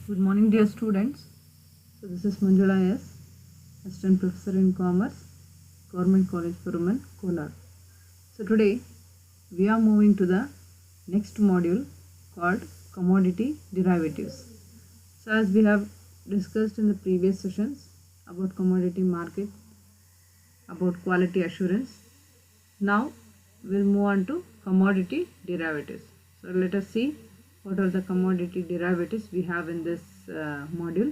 Good morning, dear students. So this is Manjula S, Assistant Professor in Commerce, Government College for Women, Kolar. So today we are moving to the next module called Commodity Derivatives. So as we have discussed in the previous sessions about commodity market, about quality assurance, now we'll move on to commodity derivatives. So let us see what are the commodity derivatives we have in this module,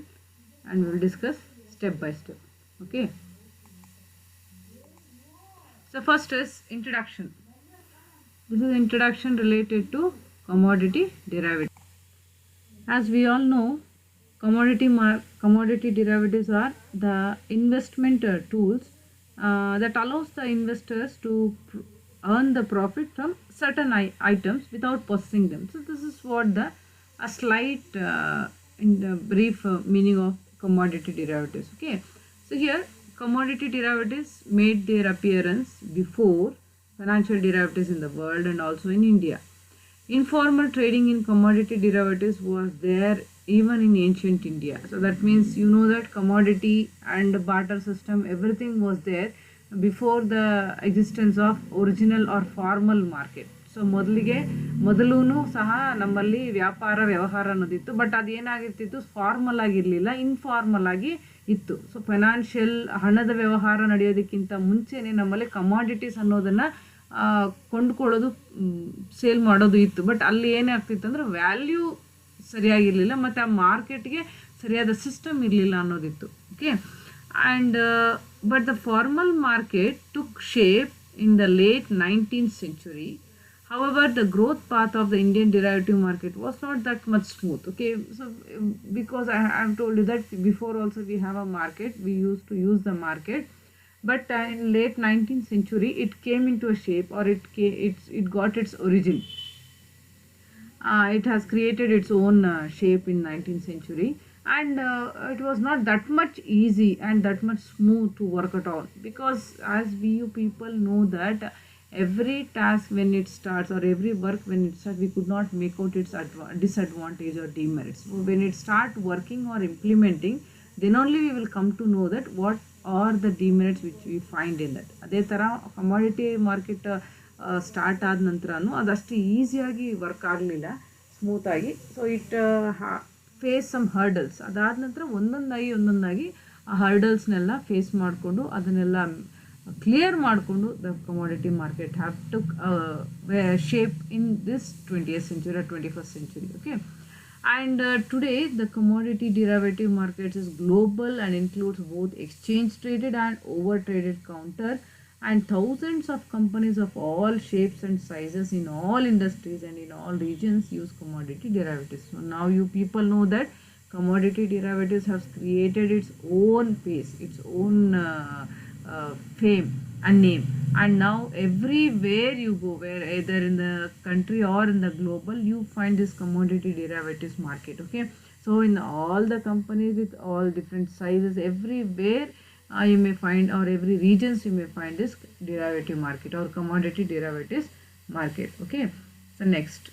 and we will discuss step by step. Okay. So first is introduction. This is introduction related to commodity derivatives. As we all know, commodity derivatives are the investment tools that allows the investors to earn the profit from certain items without possessing them. So this is what a slight in the brief meaning of commodity derivatives. Okay, so here commodity derivatives made their appearance before financial derivatives in the world and also in India. Informal trading in commodity derivatives was there even in ancient India. So that means you know that commodity and barter system, everything was there before the existence of original or formal market. So ಮೊದಲೂ ಸಹ ನಮ್ಮಲ್ಲಿ ವ್ಯಾಪಾರ ವ್ಯವಹಾರ ಅನ್ನೋದಿತ್ತು, but ಅದೇನಾಗಿರ್ತಿತ್ತು, formal ಆಗಿರಲಿಲ್ಲ, informal ಆಗಿ ಇತ್ತು. ಸೊ ಫೈನಾನ್ಷಿಯಲ್ ಹಣದ ವ್ಯವಹಾರ ನಡೆಯೋದಕ್ಕಿಂತ ಮುಂಚೆನೇ ನಮ್ಮಲ್ಲಿ ಕಮಾಡಿಟೀಸ್ ಅನ್ನೋದನ್ನು ಕೊಂಡ್ಕೊಳ್ಳೋದು, ಸೇಲ್ ಮಾಡೋದು ಇತ್ತು. ಬಟ್ ಅಲ್ಲಿ ಏನಾಗ್ತಿತ್ತು ಅಂದರೆ ವ್ಯಾಲ್ಯೂ ಸರಿಯಾಗಿರಲಿಲ್ಲ ಮತ್ತು ಆ ಮಾರ್ಕೆಟ್ಗೆ ಸರಿಯಾದ ಸಿಸ್ಟಮ್ ಇರಲಿಲ್ಲ ಅನ್ನೋದಿತ್ತು. Okay, and but the formal market took shape in the late 19th century. However, the growth path of the Indian derivative market was not that much smooth. Okay, so because I have told you that before also we have a market, we used to use the market, but in late 19th century it came into a shape, or it got its origin. It has created its own shape in 19th century, and it was not that much easy and that much smooth to work at all, because as you people know that every task when it starts, or every work when it starts, we could not make out its disadvantage or demerits. So when it start working or implementing, then only we will come to know that what are the demerits which we find in that. ಅದೇ ಥರ commodity market start ಆದ ನಂತರನೂ ಅದಷ್ಟು ಈಸಿಯಾಗಿ work ಆಗಲಿಲ್ಲ, ಸ್ಮೂತಾಗಿ. So it face some hurdles. ಅದಾದ ನಂತರ ಒಂದೊಂದಾಗಿ ಆ ಹರ್ಡಲ್ಸ್ನೆಲ್ಲ ಫೇಸ್ ಮಾಡಿಕೊಂಡು ಅದನ್ನೆಲ್ಲ ಕ್ಲಿಯರ್ ಮಾಡಿಕೊಂಡು the commodity market have took shape in this 20th century or 21st century. Okay, and today the commodity derivative market is global and includes both exchange traded and over traded counter, and thousands of companies of all shapes and sizes in all industries and in all regions use commodity derivatives. So now you people know that commodity derivatives have created its own pace, its own fame and name, and now everywhere you go, where either in the country or in the global, you find this commodity derivatives market. Okay, so in all the companies with all different sizes, everywhere you may find, or every regions you may find this derivative market or commodity derivatives market. Okay, so next,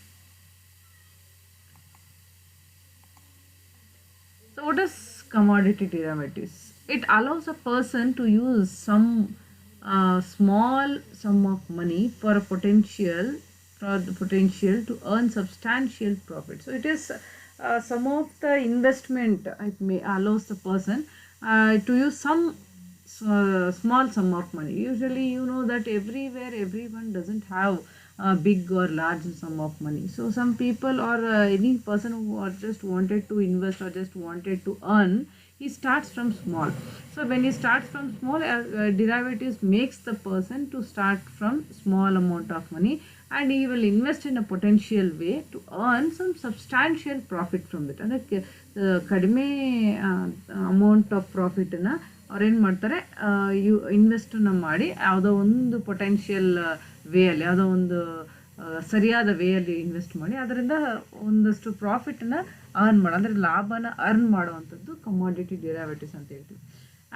so what is commodity derivatives? It allows a person to use some small sum of money for the potential to earn substantial profit. So it is some of the investment it may allows the person to use some small sum of money. Usually you know that everywhere everyone doesn't have a big or large sum of money. So some people or any person who are just wanted to invest or just wanted to earn, he starts from small. So when he starts from small, derivatives makes the person to start from small amount of money, and he will invest in a potential way to earn some substantial profit from it. ಅದಕ್ಕೆ ಕಡಿಮೆ amount of ಪ್ರಾಫಿಟನ್ನು ಅವ್ರು ಏನು ಮಾಡ್ತಾರೆ, ಇನ್ವೆಸ್ಟನ್ನು ಮಾಡಿ ಯಾವುದೋ ಒಂದು potential ವೇಯಲ್ಲಿ, ಯಾವುದೋ ಒಂದು ಸರಿಯಾದ ವೇಯಲ್ಲಿ ಇನ್ವೆಸ್ಟ್ ಮಾಡಿ ಅದರಿಂದ ಒಂದಷ್ಟು ಪ್ರಾಫಿಟನ್ನು ಅರ್ನ್ ಮಾಡೋ, ಅಂದರೆ ಲಾಭನ ಅರ್ನ್ ಮಾಡುವಂಥದ್ದು ಕಮಾಡಿಟಿ ಡಿರೈವೇಟಿವ್ಸ್ ಅಂತ ಹೇಳ್ತೀವಿ.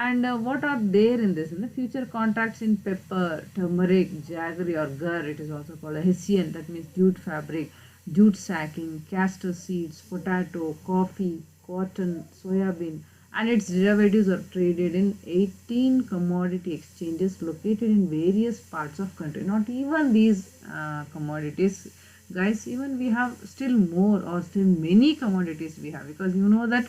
And what are there in this? In the future contracts in pepper, turmeric, jaggery or gur, it is also called hessian, that means jute fabric, jute sacking, castor seeds, potato, coffee, cotton, soybean, and its derivatives are traded in 18 commodity exchanges located in various parts of country. Not even these commodities, guys, even we have still more or still many commodities we have, because you know that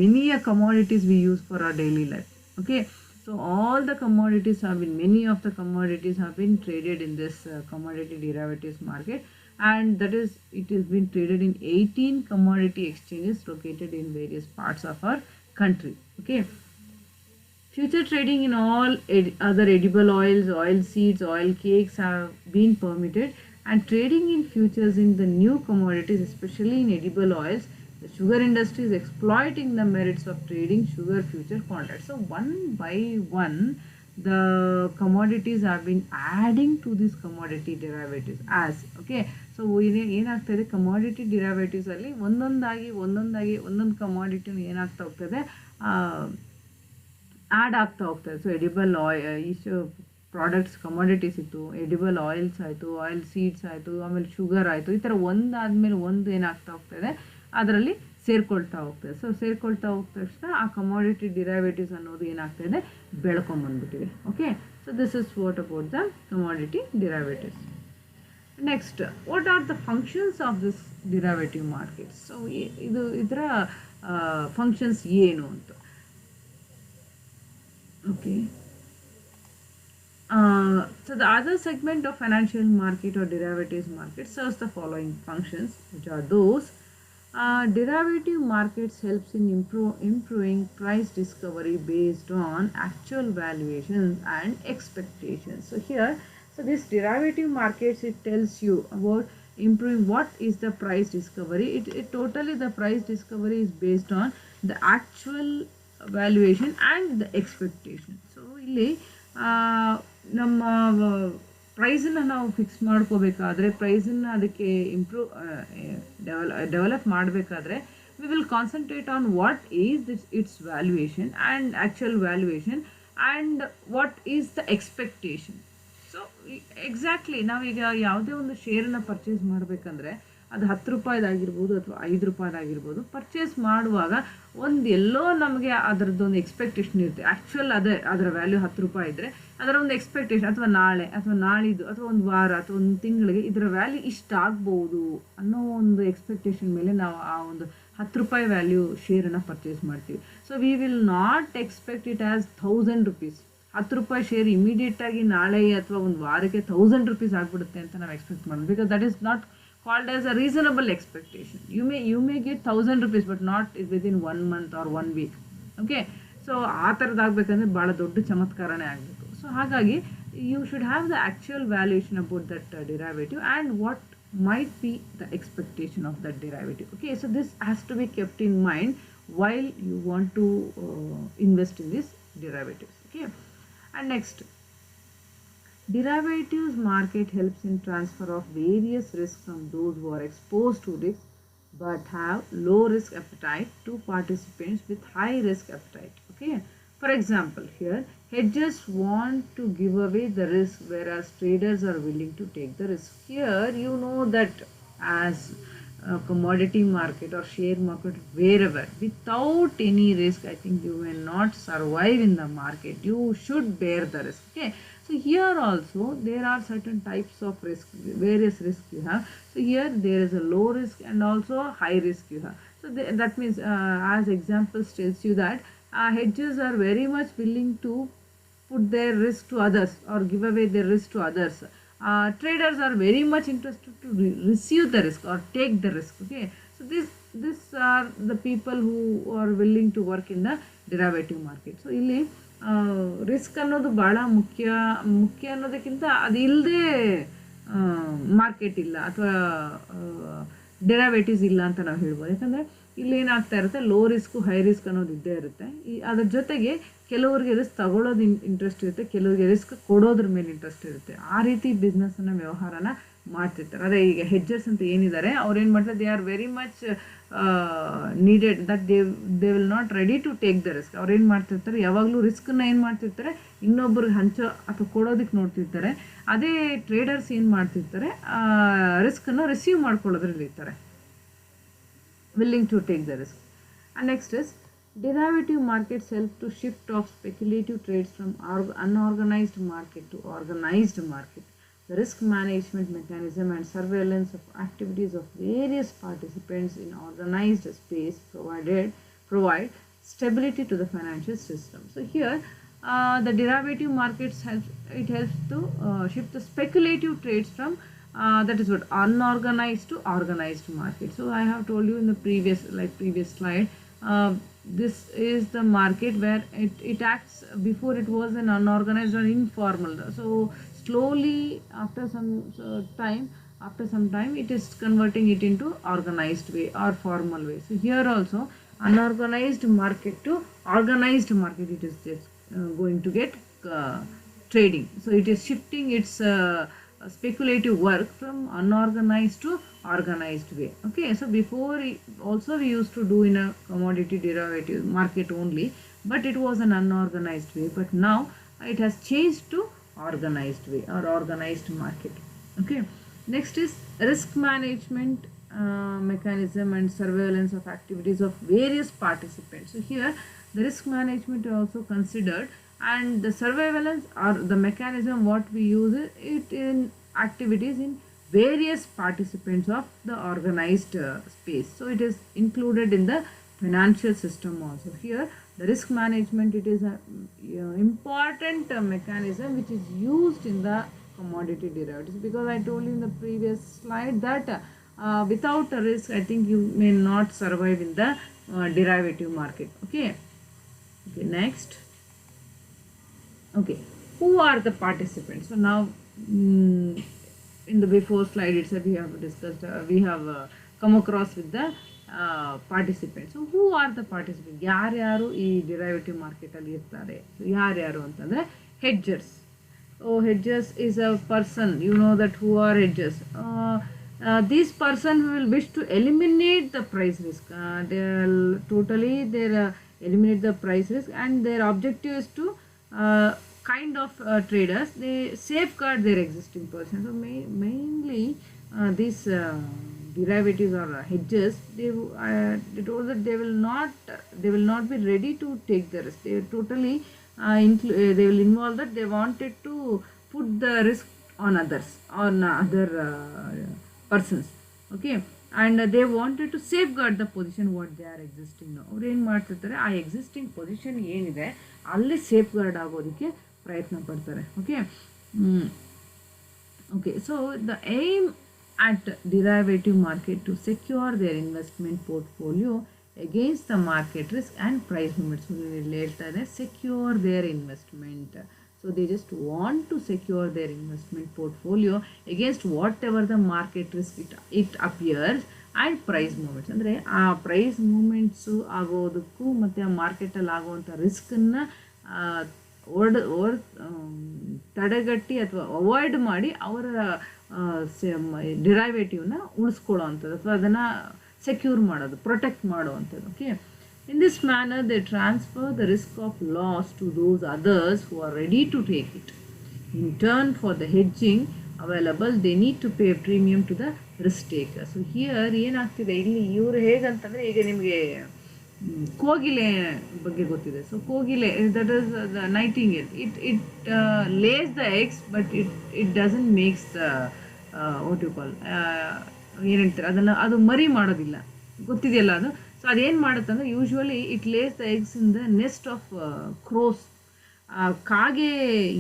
many commodities we use for our daily life. Okay, so all the commodities have been, many of the commodities have been traded in this commodity derivatives market, and that is, it has been traded in 18 commodity exchanges located in various parts of our country. Okay, future trading in all other edible oils, oil seeds, oil cakes have been permitted, and trading in futures in the new commodities, especially in edible oils, the sugar industry is exploiting the merits of trading sugar future contracts. So one by one, the commodities have been adding to these commodity derivatives as, okay, so ಏನಾಗ್ತದೆ, commodity derivatives ಅಲ್ಲಿ ಒಂದೊಂದಾಗಿ ಒಂದೊಂದು ಕಮಾಡಿಟಿನ ಏನಾಗ್ತಾ ಹೋಗ್ತದೆ, add ಆಗ್ತಾ ಹೋಗ್ತದೆ. So edible ಇಷ್ಟು products commodities ಇತ್ತು, ಎಡಿಬಲ್ ಆಯಿಲ್ಸ್ ಆಯಿತು, ಆಯಿಲ್ ಸೀಡ್ಸ್ ಆಯಿತು, ಆಮೇಲೆ ಶುಗರ್ ಆಯಿತು, ಈ ಥರ ಒಂದಾದಮೇಲೆ ಒಂದು ಏನಾಗ್ತಾ ಹೋಗ್ತದೆ, ಅದರಲ್ಲಿ ಸೇರ್ಕೊಳ್ತಾ ಹೋಗ್ತದೆ. ಸೊ ಸೇರ್ಕೊಳ್ತಾ ಹೋಗ್ತಾ ತಕ್ಷಣ ಆ ಕಮಾಡಿಟಿ ಡಿರೈವೇಟಿವ್ಸ್ ಅನ್ನೋದು ಏನಾಗ್ತಾಯಿದೆ, ಬೆಳ್ಕೊಂಬಂದ್ಬಿಟ್ಟಿದೆ. Okay, so this is what about the commodity derivatives. Next, what are the functions of this derivative markets. So ಇದರ ಫಂಕ್ಷನ್ಸ್ ಏನು ಅಂತ. Okay. So the other segment of financial market or derivatives market serves the following functions, which are those. Derivative markets helps in improving price discovery based on actual valuations and expectations. So here, so this derivative markets, it tells you about improving what is the price discovery. It totally, the price discovery is based on the actual valuation and the expectation. So ಇಲ್ಲಿ ನಮ್ಮ ಪ್ರೈಸನ್ನು ನಾವು fix ಮಾಡ್ಕೋಬೇಕಾದ್ರೆ, ಪ್ರೈಸನ್ನು ಅದಕ್ಕೆ develop ಮಾಡಬೇಕಾದ್ರೆ, we will concentrate on what is it's valuation and actual valuation and what is the expectation. So exactly ನಾವೀಗ ಯಾವುದೇ ಒಂದು ಶೇರನ್ನು purchase ಮಾಡಬೇಕಂದ್ರೆ ಅದು 10 ರೂಪಾಯಿದಾಗಿರ್ಬೋದು ಅಥವಾ 5 ರೂಪಾಯಿದಾಗಿರ್ಬೋದು, ಪರ್ಚೇಸ್ ಮಾಡುವಾಗ ಒಂದು ಎಲ್ಲೋ ನಮಗೆ ಅದರದ್ದೊಂದು ಎಕ್ಸ್ಪೆಕ್ಟೇಷನ್ ಇರುತ್ತೆ. ಆ್ಯಕ್ಚುಯಲ್ ಅದರ ವ್ಯಾಲ್ಯೂ 10 ರೂಪಾಯಿ ಇದ್ದರೆ ಅದರ ಒಂದು ಎಕ್ಸ್ಪೆಕ್ಟೇಷನ್, ಅಥವಾ ನಾಳೆ ಅಥವಾ ನಾಳಿದ್ದು ಅಥವಾ ಒಂದು ವಾರ ಅಥವಾ ಒಂದು ತಿಂಗಳಿಗೆ ಇದರ ವ್ಯಾಲ್ಯೂ ಇಷ್ಟಾಗ್ಬೋದು ಅನ್ನೋ ಒಂದು ಎಕ್ಸ್ಪೆಕ್ಟೇಷನ್ ಮೇಲೆ ನಾವು ಆ ಒಂದು 10 ರೂಪಾಯಿ ವ್ಯಾಲ್ಯೂ ಶೇರನ್ನು ಪರ್ಚೇಸ್ ಮಾಡ್ತೀವಿ. So we will not expect it as 1000 rupees. 10 ರೂಪಾಯಿ ಶೇರ್ ಇಮಿಡಿಯೇಟಾಗಿ ನಾಳೆ ಅಥವಾ ಒಂದು ವಾರಕ್ಕೆ 1000 rupees ಆಗಿಬಿಡುತ್ತೆ ಅಂತ ನಾವು ಎಕ್ಸ್ಪೆಕ್ಟ್ ಮಾಡೋದು, because that is not called as a reasonable expectation. You may get 1000 rupees, but not within 1 month or 1 week. Okay, so ಆ ಥರದ್ದಾಗಬೇಕಂದ್ರೆ ಭಾಳ ದೊಡ್ಡ ಚಮತ್ಕಾರನೇ ಆಗಬೇಕು. ಸೊ ಹಾಗಾಗಿ you should have the actual valuation about that derivative and what might be the expectation of that derivative. Okay, so this has to be kept in mind while you want to invest in these derivatives. Okay, and next, derivatives market helps in transfer of various risks from those who are exposed to risk but have low risk appetite to participants with high risk appetite. Okay, for example, here hedgers want to give away the risk, whereas traders are willing to take the risk. Here you know that as a commodity market or share market, wherever, without any risk, I think you will not survive in the market. You should bear the risk. Okay, so here also there are certain types of risk, various risks you have. So here there is a low risk and also a high risk you have. So that means as examples tells you that hedgers are very much willing to put their risk to others or give away their risk to others. Traders are very much interested to receive the risk or take the risk. Okay, so these are the people who are willing to work in the derivative market. So ಇಲ್ಲಿ risk ಅನ್ನೋದು ಭಾಳ ಮುಖ್ಯ ಅನ್ನೋದಕ್ಕಿಂತ ಅದು ಇಲ್ಲದೆ market ಇಲ್ಲ ಅಥವಾ derivatives ಇಲ್ಲ ಅಂತ ನಾವು ಹೇಳ್ಬೋದು. ಯಾಕಂದರೆ ಇಲ್ಲಿ ಏನಾಗ್ತಾ ಇರುತ್ತೆ, ಲೋ ರಿಸ್ಕು ಹೈ ರಿಸ್ಕ್ ಅನ್ನೋದು ಇದ್ದೇ ಇರುತ್ತೆ. ಅದ್ರ ಜೊತೆಗೆ ಕೆಲವರಿಗೆ ರಿಸ್ಕ್ ತಗೊಳ್ಳೋದು ಇಂಟ್ರೆಸ್ಟ್ ಇರುತ್ತೆ, ಕೆಲವರಿಗೆ ರಿಸ್ಕ್ ಕೊಡೋದ್ರ ಮೇಲೆ ಇಂಟ್ರೆಸ್ಟ್ ಇರುತ್ತೆ. ಆ ರೀತಿ ಬಿಸ್ನೆಸ್ಸನ್ನು ವ್ಯವಹಾರನ ಮಾಡ್ತಿರ್ತಾರೆ. ಅದೇ ಈಗ ಹೆಡ್ಜರ್ಸ್ ಅಂತ ಏನಿದ್ದಾರೆ ಅವ್ರು ಏನು ಮಾಡ್ತಾರೆ, they are very much needed that they will not ready to take the risk. ಅವ್ರು ಏನು ಮಾಡ್ತಿರ್ತಾರೆ, ಯಾವಾಗಲೂ ರಿಸ್ಕನ್ನ ಏನು ಮಾಡ್ತಿರ್ತಾರೆ, ಇನ್ನೊಬ್ರಿಗೆ ಹಂಚೋ ಅಥವಾ ಕೊಡೋದಕ್ಕೆ ನೋಡ್ತಿರ್ತಾರೆ. ಅದೇ ಟ್ರೇಡರ್ಸ್ ಏನು ಮಾಡ್ತಿರ್ತಾರೆ, ರಿಸ್ಕನ್ನು ರಿಸೀವ್ ಮಾಡ್ಕೊಳ್ಳೋದ್ರಲ್ಲಿ ಇರ್ತಾರೆ. willing to take the risk. And next is derivative markets help to shift of speculative trades from unorganized market to organized market. The risk management mechanism and surveillance of activities of various participants in organized space provide stability to the financial system. So here the derivative markets helps to shift the speculative trades from that is what unorganized to organized market. So I have told you in the previous slide, this is the market where it acts. Before it was an unorganized or informal. So slowly after some time it is converting it into organized way or formal way. So here also unorganized market to organized market, it is just going to get trading. So it is shifting its speculative work from unorganized to organized way. Okay, so before also we used to do in a commodity derivative market only, but it was an unorganized way. But now it has changed to organized way or organized market. Okay, next is risk management mechanism and surveillance of activities of various participants. So here the risk management is also considered, and the surveillance or the mechanism what we use it in activities in various participants of the organized space. So it is included in the financial system also. Here the risk management, it is a important mechanism which is used in the commodity derivatives, because I told you in the previous slide that without a risk I think you may not survive in the derivative market. Okay, next. Okay, who are the participants? So now in the before slide itself we have discussed, we have come across with the participants. So who are the participants? ಯಾರ್ಯಾರು ಈ derivative ಮಾರ್ಕೆಟಲ್ಲಿ ಇರ್ತಾರೆ? ಯಾರ್ಯಾರು ಅಂತಂದರೆ hedgers. Oh, hedgers is a person, you know that who are hedgers. These person will wish to eliminate the price risk. They'll totally eliminate the price risk, and their objective is to kind of traders, they safeguard their existing position. So mainly these derivatives or hedges, they told that they will not be ready to take the risk. They totally they will involve that they wanted to put the risk on others, on other persons. Okay, and they wanted to safeguard the position what they are existing now. ಅವ್ರು ಏನು ಮಾಡ್ತಿರ್ತಾರೆ, ಆ existing position ಏನಿದೆ ಅಲ್ಲಿ safeguard ಆಗೋದಕ್ಕೆ ಪ್ರಯತ್ನ ಪಡ್ತಾರೆ. Okay, okay, so the aim at derivative market to secure their investment portfolio against the market risk and price movements. So ಹೇಳ್ತಾರೆ secure their investment. So they just want to secure their investment portfolio against whatever the market risk it appears and price movements. ಅಂದರೆ ಆ price movements ಆಗೋದಕ್ಕೂ ಮತ್ತು ಆ ಮಾರ್ಕೆಟಲ್ಲಿ ಆಗುವಂಥ ರಿಸ್ಕನ್ನು ತಡೆಗಟ್ಟಿ ಅಥವಾ avoid ಮಾಡಿ ಅವರ ಡಿರೈವೇಟಿವ್ನ ಉಳಿಸ್ಕೊಳ್ಳೋ ಅಂಥದ್ದು ಅಥವಾ ಅದನ್ನು ಸೆಕ್ಯೂರ್ ಮಾಡೋದು, ಪ್ರೊಟೆಕ್ಟ್ ಮಾಡುವಂಥದ್ದು. Okay, in this manner they transfer the risk of loss to those others who are ready to take it. In turn, for the hedging available, they need to pay a premium to the risk taker. So here ಏನಾಗ್ತಿದೆ ಇಲ್ಲಿ, ಇವರು ಹೇಗಂತಂದರೆ, ಈಗ ನಿಮಗೆ ಕೋಗಿಲೆ ಬಗ್ಗೆ ಗೊತ್ತಿದೆ. So ಕೋಗಿಲೆ, that is the nightingale, it lays the eggs but it doesn't makes the what you call, ಏನು ಹೇಳ್ತಾರೆ ಅದನ್ನು, ಅದು ಮರಿ ಮಾಡೋದಿಲ್ಲ, ಗೊತ್ತಿದೆಯಲ್ಲ ಅದು. ಸೊ ಅದೇನು ಮಾಡುತ್ತಂದ್ರೆ, usually it lays the eggs in the nest of crows. ಕಾಗೆ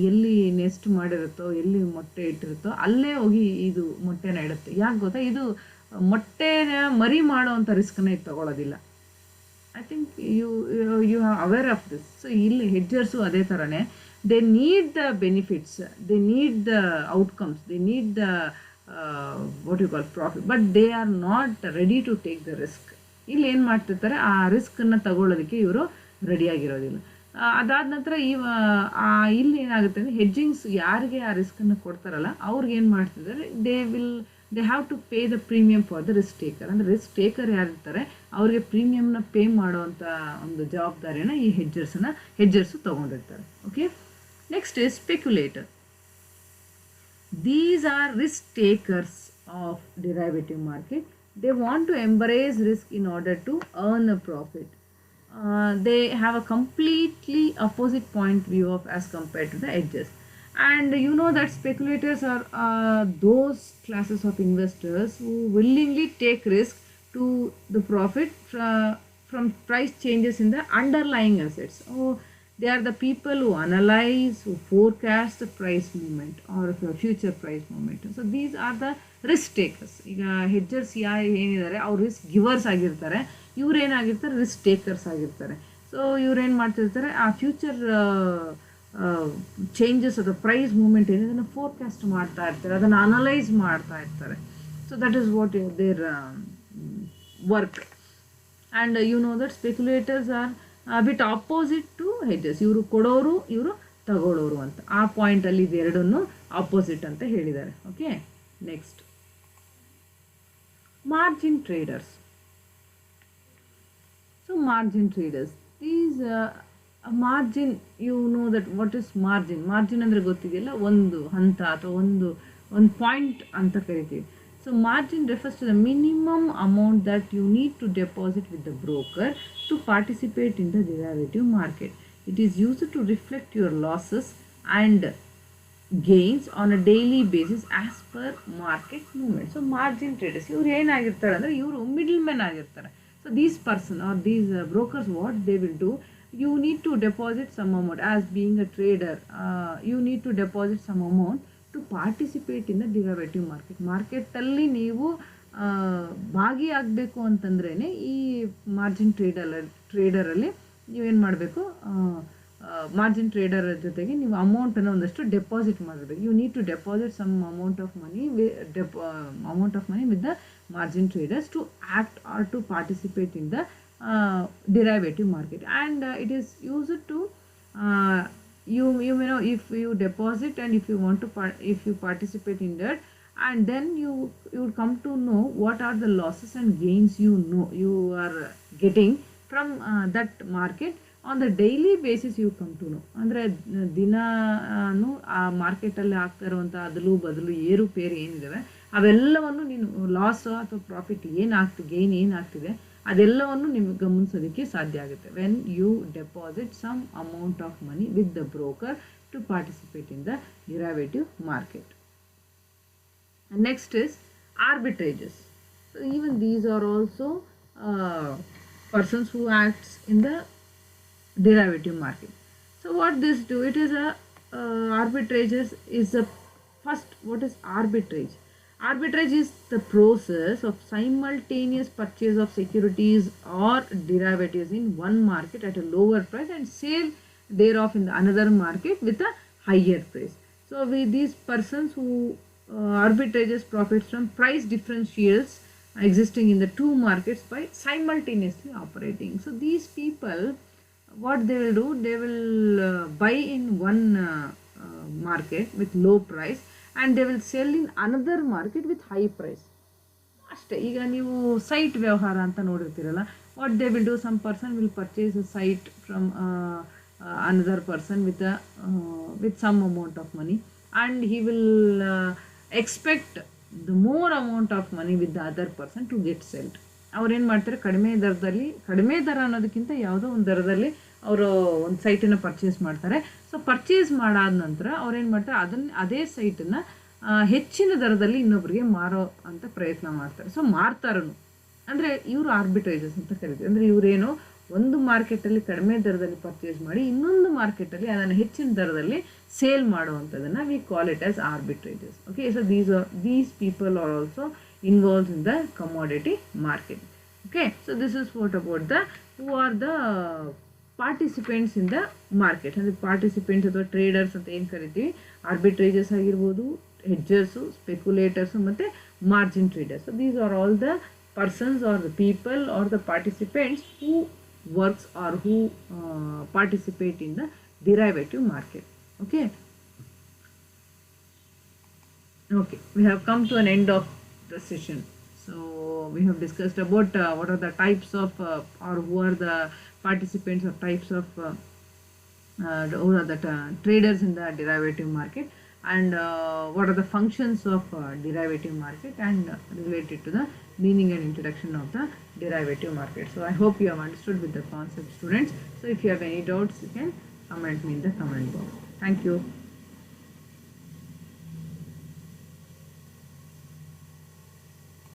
ಎಲ್ಲಿ ನೆಸ್ಟ್ ಮಾಡಿರುತ್ತೋ, ಎಲ್ಲಿ ಮೊಟ್ಟೆ ಇಟ್ಟಿರುತ್ತೋ ಅಲ್ಲೇ ಹೋಗಿ ಇದು ಮೊಟ್ಟೆನ ಇಡುತ್ತೆ. ಯಾಕೆ ಗೊತ್ತಾ, ಇದು ಮೊಟ್ಟೆನ ಮರಿ ಮಾಡೋವಂಥ ರಿಸ್ಕನ್ನ ಇದು ತಗೊಳ್ಳೋದಿಲ್ಲ. I think you are aware of this. So ಇಲ್ಲಿ ಹೆಡ್ಜರ್ಸು ಅದೇ ಥರನೇ, they need the benefits, they need the outcomes, they need the what you call profit, but they are not ready to take the risk. ಇಲ್ಲಿ ಏನು ಮಾಡ್ತಿರ್ತಾರೆ, ಆ ರಿಸ್ಕನ್ನು ತಗೊಳ್ಳೋದಕ್ಕೆ ಇವರು ರೆಡಿಯಾಗಿರೋದಿಲ್ಲ. ಅದಾದ ನಂತರ ಇಲ್ಲಿ ಏನಾಗುತ್ತೆ ಅಂದರೆ, ಹೆಡ್ಜಿಂಗ್ಸ್ ಯಾರಿಗೆ ಆ ರಿಸ್ಕನ್ನು ಕೊಡ್ತಾರಲ್ಲ ಅವ್ರಿಗೆ ಏನು ಮಾಡ್ತಿದ್ದಾರೆ, they have to pay the premium for the risk taker. ಅಂದರೆ ರಿಸ್ಕ್ ಟೇಕರ್ ಯಾರಿರ್ತಾರೆ ಅವ್ರಿಗೆ ಪ್ರೀಮಿಯಮ್ನ ಪೇ ಮಾಡೋವಂಥ ಒಂದು ಜವಾಬ್ದಾರಿನ ಈ ಹೆಡ್ಜರ್ಸು ತೊಗೊಂಡಿರ್ತಾರೆ. Okay, next is speculator. These are risk takers of derivative market. they want to embrace risk in order to earn a profit. They have a completely opposite point view of as compared to the hedgers. And you know that speculators are those classes of investors who willingly take risk to the profit from price changes in the underlying assets. Oh, they are the people who analyze, who forecast the price movement or future price movement. So these are the risk takers. ಈಗ ಹೆಡ್ಜರ್ಸ್ ಯಾರು ಏನಿದ್ದಾರೆ ಅವ್ರು risk givers ಆಗಿರ್ತಾರೆ, ಇವ್ರು ಏನಾಗಿರ್ತಾರೆ risk takers ಆಗಿರ್ತಾರೆ. So ಇವ್ರು ಏನು ಮಾಡ್ತಿರ್ತಾರೆ, ಆ ಫ್ಯೂಚರ್ ಚೇಂಜಸ್ ಅದು ಪ್ರೈಸ್ ಮೂಮೆಂಟ್ ಏನಿದೆ ಅದನ್ನು ಫೋರ್ಕಾಸ್ಟ್ ಮಾಡ್ತಾ ಇರ್ತಾರೆ, ಅದನ್ನು ಅನಲೈಸ್ ಮಾಡ್ತಾ ಇರ್ತಾರೆ. So that is what their work. And you know that speculators are bit opposite to hedgers. ಇವರು ಕೊಡೋರು, ಇವರು ತಗೊಳ್ಳೋರು ಅಂತ. ಆ ಪಾಯಿಂಟಲ್ಲಿ ಇದೆರಡನ್ನು ಆಪೋಸಿಟ್ ಅಂತ ಹೇಳಿದ್ದಾರೆ. Okay, next margin traders. So margin traders, these margin, you know that what is margin. Margin ಅಂದರೆ ಗೊತ್ತಿದೆಯಲ್ಲ, ಒಂದು ಹಂತ ಅಥವಾ ಒಂದು ಪಾಯಿಂಟ್ ಅಂತ ಕರಿತೀವಿ. So margin refers to the minimum amount that you need to deposit with the broker to participate in the derivative market. It is used to reflect your losses and gains on a daily basis as per market movement. So margin traders, ಇವ್ರು ಏನಾಗಿರ್ತಾರೆ ಅಂದರೆ ಇವರು middle man ಆಗಿರ್ತಾರೆ. So these person or these brokers, what they will do, you need to deposit some amount. As being a trader, you need to deposit some amount to participate in the derivative market. ಮಾರ್ಕೆಟಲ್ಲಿ ನೀವು ಭಾಗಿಯಾಗಬೇಕು ಅಂತಂದ್ರೇ ಈ margin ಟ್ರೇಡರಲ್ಲಿ ನೀವೇನು ಮಾಡಬೇಕು, margin trader ಜೊತೆಗೆ ನೀವು ಅಮೌಂಟನ್ನು ಒಂದಷ್ಟು deposit ಮಾಡಬೇಕು. You need to deposit some amount of money with the margin traders to act or to participate in the derivative market. And it is used to you know, if you deposit and if you want to if you participate in that, and then you would come to know what are the losses and gains you are getting from that market on the daily basis. You come to know, ಅಂದರೆ ದಿನಾನು ಆ ಮಾರ್ಕೆಟಲ್ಲಿ ಆಗ್ತಾ ಇರುವಂಥ ಅದಲು ಬದಲು ಏರುಪೇರು ಏನಿದ್ದಾವೆ ಅವೆಲ್ಲವನ್ನು ನೀನು ಲಾಸ್ ಅಥವಾ ಪ್ರಾಫಿಟ್ ಏನಾಗ್ತಿದೆ, ಗೇನ್ ಏನಾಗ್ತಿದೆ ಅದೆಲ್ಲವನ್ನು ನಿಮಗೆ ಗಮನಿಸೋದಕ್ಕೆ ಸಾಧ್ಯ ಆಗುತ್ತೆ when you deposit some amount of money with the broker to participate in the derivative market. Next is arbitrageurs. So even these are also persons who acts in the derivative market. So what this do, it is a arbitrages is a first. What is arbitrage? Arbitrage is the process of simultaneous purchase of securities or derivatives in one market at a lower price and sale thereof in the another market with a higher price. So with these persons who arbitrages profits from price differentials existing in the two markets by simultaneously operating. So these people, what they will do, they will buy in one market with low price and they will sell in another market with high price. ಅಷ್ಟೇ. ಈಗ ನೀವು site ವ್ಯವಹಾರ ಅಂತ ನೋಡಿರ್ತೀರಲ್ಲ, what they will do, some person will purchase a site from another person with some amount of money and he will expect the more amount of money with the other person to get sold. ಅವ್ರೇನು ಮಾಡ್ತಾರೆ, ಕಡಿಮೆ ದರ ಅನ್ನೋದಕ್ಕಿಂತ ಯಾವುದೋ ಒಂದು ದರದಲ್ಲಿ ಅವರು ಒಂದು ಸೈಟನ್ನು ಪರ್ಚೇಸ್ ಮಾಡ್ತಾರೆ. ಸೊ ಪರ್ಚೇಸ್ ಮಾಡಾದ ನಂತರ ಅವ್ರೇನು ಮಾಡ್ತಾರೆ, ಅದೇ ಸೈಟನ್ನು ಹೆಚ್ಚಿನ ದರದಲ್ಲಿ ಇನ್ನೊಬ್ಬರಿಗೆ ಮಾರೋ ಅಂತ ಪ್ರಯತ್ನ ಮಾಡ್ತಾರೆ. ಸೊ ಮಾರ್ತಾರೂ ಅಂದರೆ ಇವರು ಆರ್ಬಿಟ್ರೇಜಸ್ ಅಂತ ಕರೀತೀವಿ. ಅಂದರೆ ಇವರೇನು ಒಂದು ಮಾರ್ಕೆಟಲ್ಲಿ ಕಡಿಮೆ ದರದಲ್ಲಿ ಪರ್ಚೇಸ್ ಮಾಡಿ ಇನ್ನೊಂದು ಮಾರ್ಕೆಟಲ್ಲಿ ಅದನ್ನು ಹೆಚ್ಚಿನ ದರದಲ್ಲಿ ಸೇಲ್ ಮಾಡುವಂಥದ್ದನ್ನು we call it as arbitrageurs. Okay, so these people are also involved in the commodity market. Okay, so this is what about the who are the participants in the market. ಅಂದರೆ participants ಅಥವಾ traders ಅಂತ ಏನು ಕರಿತೀವಿ, arbitrageurs ಆಗಿರ್ಬೋದು, hedgers, speculators ಮತ್ತು margin traders. So these are all the persons or the people or the participants who works or who participate in the derivative market. Okay, we have come to an end of the session. So we have discussed about what are the types of or who are the participants or types of who are the traders in the derivative market, and what are the functions of derivative market, and related to the meaning and introduction of the derivative market. So I hope you have understood with the concept, students. So if you have any doubts, you can comment me in the comment box. Thank you.